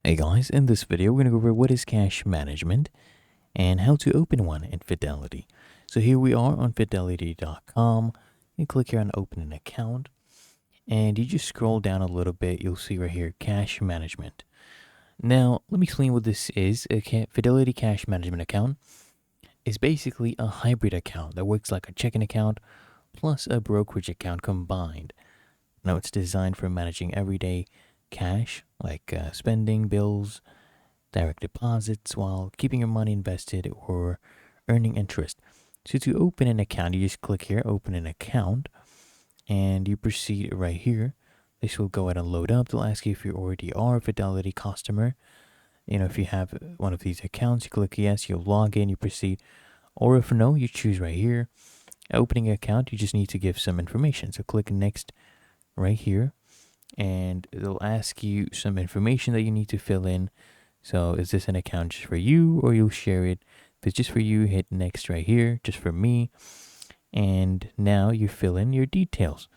Hey guys, in this video we're going to go over what is cash management and how to open one in Fidelity. So here we are on fidelity.com. You click here on open an account and you just scroll down a little bit. You'll see right here cash management. Now let me explain what this is. Fidelity Cash Management Account is basically a hybrid account that works like a checking account plus a brokerage account combined. Now it's designed for managing everyday cash like spending, bills, direct deposits, while keeping your money invested or earning interest. So to open an account, you just click here, open an account, and you proceed right here. This will go ahead and load up. They'll ask you if you already are a Fidelity customer. If you have one of these accounts, you click yes, you'll log in, you proceed. Or if no, you choose right here. Opening an account, you just need to give some information. So click next right here, and it'll ask you some information that you need to fill in. So is this an account just for you, or you'll share it? If it's just for you, hit next right here, just for me. And now you fill in your details.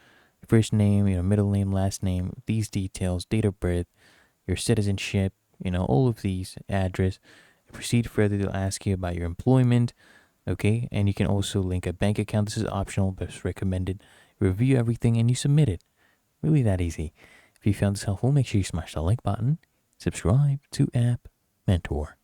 First name, middle name, last name, these details, date of birth, your citizenship, all of these, address. Proceed further, they'll ask you about your employment, okay? And you can also link a bank account. This is optional, but it's recommended. Review everything and you submit it. Really that easy. If you found this helpful, make sure you smash the like button, subscribe to App Mentor.